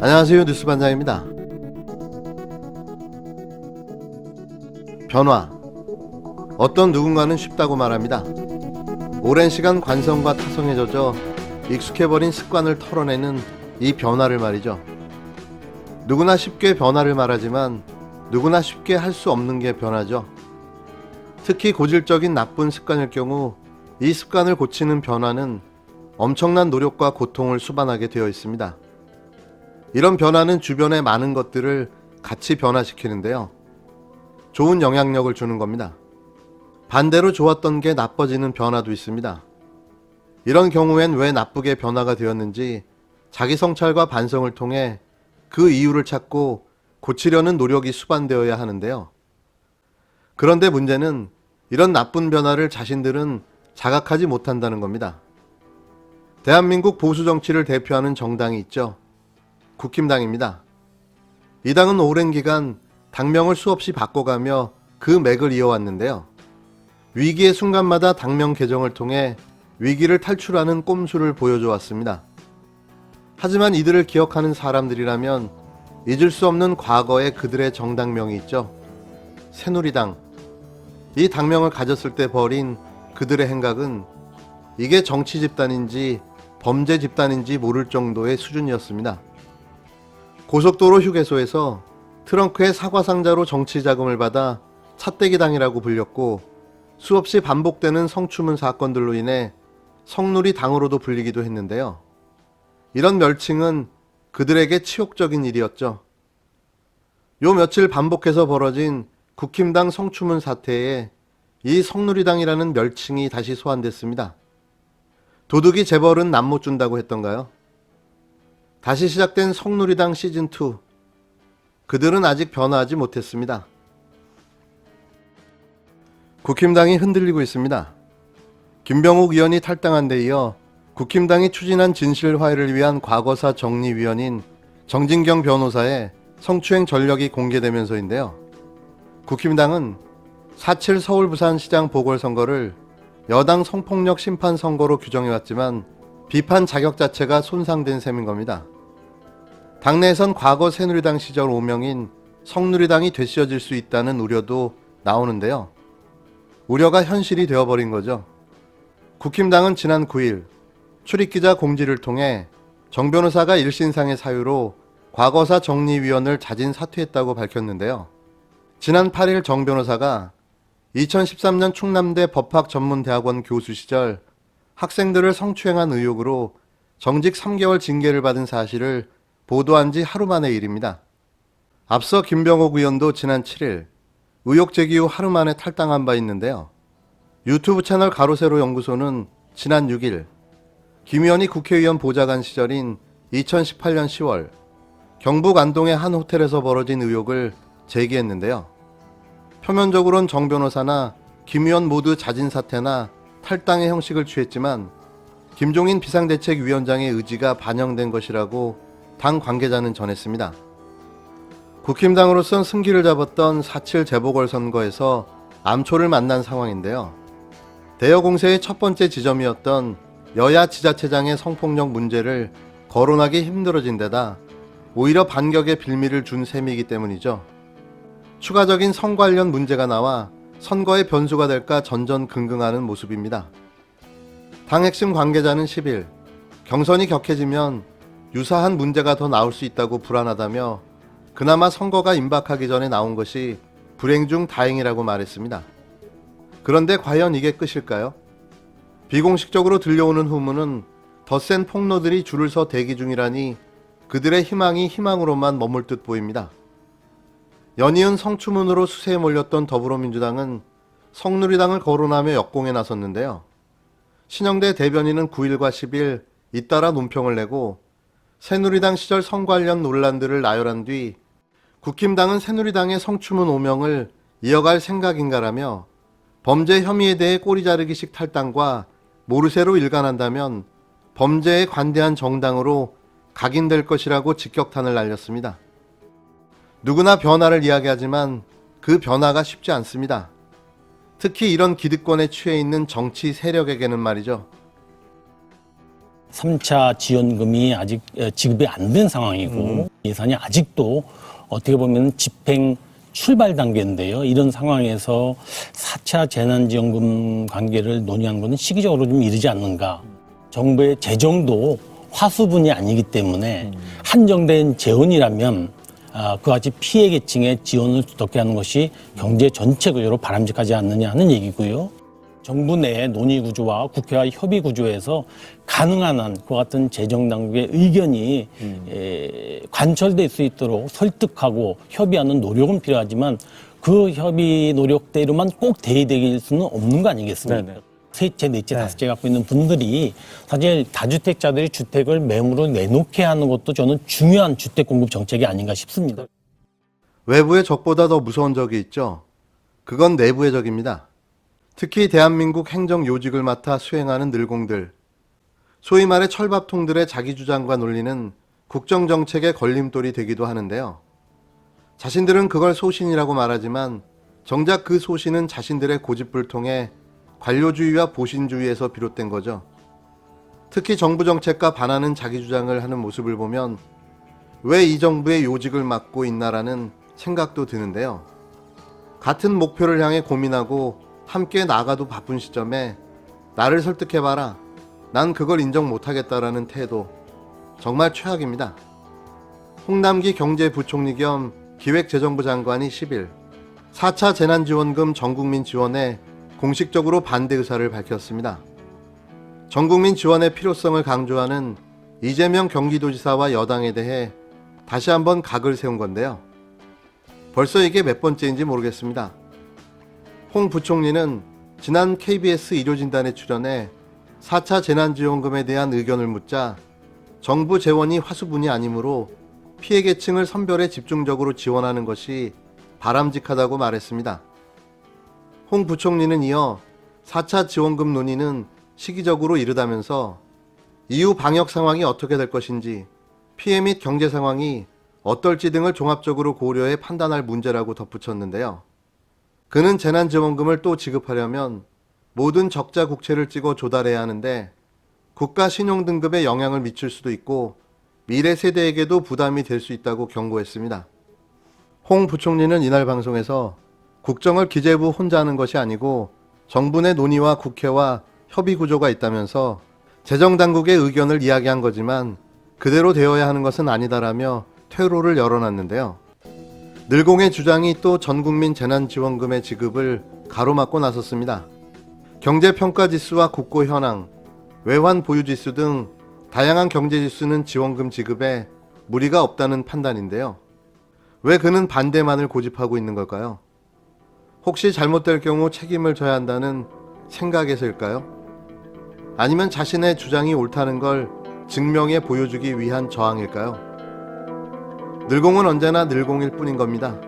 안녕하세요, 뉴스반장입니다. 변화. 어떤 누군가는 쉽다고 말합니다. 오랜 시간 관성과 타성에 젖어 익숙해버린 습관을 털어내는 이 변화를 말이죠. 누구나 쉽게 변화를 말하지만 누구나 쉽게 할 수 없는 게 변화죠. 특히 고질적인 나쁜 습관일 경우 이 습관을 고치는 변화는 엄청난 노력과 고통을 수반하게 되어 있습니다. 이런 변화는 주변의 많은 것들을 같이 변화시키는데요. 좋은 영향력을 주는 겁니다. 반대로 좋았던 게 나빠지는 변화도 있습니다. 이런 경우엔 왜 나쁘게 변화가 되었는지 자기 성찰과 반성을 통해 그 이유를 찾고 고치려는 노력이 수반되어야 하는데요. 그런데 문제는 이런 나쁜 변화를 자신들은 자각하지 못한다는 겁니다. 대한민국 보수 정치를 대표하는 정당이 있죠. 국힘당입니다. 이 당은 오랜 기간 당명을 수없이 바꿔가며 그 맥을 이어왔는데요. 위기의 순간마다 당명 개정을 통해 위기를 탈출하는 꼼수를 보여줘 왔습니다. 하지만 이들을 기억하는 사람들이라면 잊을 수 없는 과거의 그들의 정당명이 있죠. 새누리당. 이 당명을 가졌을 때 벌인 그들의 행각은 이게 정치 집단인지 범죄 집단인지 모를 정도의 수준이었습니다. 고속도로 휴게소에서 트렁크에 사과 상자로 정치 자금을 받아 차떼기당이라고 불렸고, 수없이 반복되는 성추문 사건들로 인해 성누리당으로도 불리기도 했는데요. 이런 멸칭은 그들에게 치욕적인 일이었죠. 요 며칠 반복해서 벌어진 국힘당 성추문 사태에 이 성누리당이라는 멸칭이 다시 소환됐습니다. 도둑이 재벌은 남 못 준다고 했던가요? 다시 시작된 성누리당 시즌2. 그들은 아직 변화하지 못했습니다. 국힘당이 흔들리고 있습니다. 김병욱 의원이 탈당한 데 이어 국힘당이 추진한 진실화해를 위한 과거사 정리위원인 정진경 변호사의 성추행 전력이 공개되면서인데요. 국힘당은 4.7 서울 부산시장 보궐선거를 여당 성폭력 심판 선거로 규정해왔지만 비판 자격 자체가 손상된 셈인 겁니다. 당내에선 과거 새누리당 시절 오명인 성누리당이 되씌워질 수 있다는 우려도 나오는데요. 우려가 현실이 되어버린 거죠. 국힘당은 지난 9일 출입기자 공지를 통해 정 변호사가 일신상의 사유로 과거사 정리위원을 자진 사퇴했다고 밝혔는데요. 지난 8일 정 변호사가 2013년 충남대 법학전문대학원 교수 시절 학생들을 성추행한 의혹으로 정직 3개월 징계를 받은 사실을 보도한 지 하루 만의 일입니다. 앞서 김병욱 의원도 지난 7일 의혹 제기 후 하루 만에 탈당한 바 있는데요. 유튜브 채널 가로세로 연구소는 지난 6일 김 의원이 국회의원 보좌관 시절인 2018년 10월 경북 안동의 한 호텔에서 벌어진 의혹을 제기했는데요. 표면적으론 정 변호사나 김 의원 모두 자진 사퇴나 탈당의 형식을 취했지만 김종인 비상대책위원장의 의지가 반영된 것이라고 당 관계자는 전했습니다. 국힘당으로선 승기를 잡았던 4.7 재보궐선거에서 암초를 만난 상황인데요. 대여 공세의 첫 번째 지점이었던 여야 지자체장의 성폭력 문제를 거론하기 힘들어진 데다 오히려 반격의 빌미를 준 셈이기 때문이죠. 추가적인 성 관련 문제가 나와 선거의 변수가 될까 전전긍긍하는 모습입니다. 당 핵심 관계자는 10일 경선이 격해지면 유사한 문제가 더 나올 수 있다고 불안하다며 그나마 선거가 임박하기 전에 나온 것이 불행 중 다행이라고 말했습니다. 그런데 과연 이게 끝일까요? 비공식적으로 들려오는 후문은 더 센 폭로들이 줄을 서 대기 중이라니 그들의 희망이 희망으로만 머물 듯 보입니다. 연이은 성추문으로 수세에 몰렸던 더불어민주당은 성누리당을 거론하며 역공에 나섰는데요. 신영대 대변인은 9일과 10일 잇따라 논평을 내고 새누리당 시절 성 관련 논란들을 나열한 뒤 국힘당은 새누리당의 성추문 오명을 이어갈 생각인가라며 범죄 혐의에 대해 꼬리 자르기식 탈당과 모르쇠로 일관한다면 범죄에 관대한 정당으로 각인될 것이라고 직격탄을 날렸습니다. 누구나 변화를 이야기하지만 그 변화가 쉽지 않습니다. 특히 이런 기득권에 취해 있는 정치 세력에게는 말이죠. 3차 지원금이 아직 지급이 안 된 상황이고 예산이 아직도 어떻게 보면 집행 출발 단계인데요. 이런 상황에서 4차 재난지원금 관계를 논의하는 것은 시기적으로 좀 이르지 않는가. 정부의 재정도 화수분이 아니기 때문에 한정된 재원이라면 그와 같이 피해 계층의 지원을 두텁게 하는 것이 경제 전체 구조로 바람직하지 않느냐 하는 얘기고요. 정부 내 논의 구조와 국회와 협의 구조에서 가능한 한 그와 같은 재정당국의 의견이 관철될 수 있도록 설득하고 협의하는 노력은 필요하지만 그 협의 노력대로만 꼭 대의될 수는 없는 거 아니겠습니까? 네네. 셋째, 넷째, 다섯째 갖고 있는 분들이 사실 다주택자들이 주택을 매물로 내놓게 하는 것도 저는 중요한 주택 공급 정책이 아닌가 싶습니다. 외부의 적보다 더 무서운 적이 있죠. 그건 내부의 적입니다. 특히 대한민국 행정 요직을 맡아 수행하는 늘공들, 소위 말해 철밥통들의 자기주장과 논리는 국정정책의 걸림돌이 되기도 하는데요. 자신들은 그걸 소신이라고 말하지만 정작 그 소신은 자신들의 고집불통에 관료주의와 보신주의에서 비롯된 거죠. 특히 정부 정책과 반하는 자기주장을 하는 모습을 보면 왜 이 정부의 요직을 맡고 있나라는 생각도 드는데요. 같은 목표를 향해 고민하고 함께 나가도 바쁜 시점에 나를 설득해봐라. 난 그걸 인정 못하겠다라는 태도. 정말 최악입니다. 홍남기 경제부총리 겸 기획재정부 장관이 10일 4차 재난지원금 전국민 지원에 공식적으로 반대 의사를 밝혔습니다. 전국민 지원의 필요성을 강조하는 이재명 경기도지사와 여당에 대해 다시 한번 각을 세운 건데요. 벌써 이게 몇 번째인지 모르겠습니다. 홍 부총리는 지난 KBS 일요진단에 출연해 4차 재난지원금에 대한 의견을 묻자 정부 재원이 화수분이 아니므로 피해 계층을 선별해 집중적으로 지원하는 것이 바람직하다고 말했습니다. 홍 부총리는 이어 4차 지원금 논의는 시기적으로 이르다면서 이후 방역 상황이 어떻게 될 것인지, 피해 및 경제 상황이 어떨지 등을 종합적으로 고려해 판단할 문제라고 덧붙였는데요. 그는 재난지원금을 또 지급하려면 모든 적자 국채를 찍어 조달해야 하는데 국가 신용등급에 영향을 미칠 수도 있고 미래 세대에게도 부담이 될 수 있다고 경고했습니다. 홍 부총리는 이날 방송에서 국정을 기재부 혼자 하는 것이 아니고 정부 내 논의와 국회와 협의 구조가 있다면서 재정당국의 의견을 이야기한 거지만 그대로 되어야 하는 것은 아니다라며 퇴로를 열어놨는데요. 늘공의 주장이 또 전국민 재난지원금의 지급을 가로막고 나섰습니다. 경제평가지수와 국고 현황, 외환 보유지수 등 다양한 경제지수는 지원금 지급에 무리가 없다는 판단인데요. 왜 그는 반대만을 고집하고 있는 걸까요? 혹시 잘못될 경우 책임을 져야 한다는 생각에서일까요? 아니면 자신의 주장이 옳다는 걸 증명해 보여주기 위한 저항일까요? 늘공은 언제나 늘공일 뿐인 겁니다.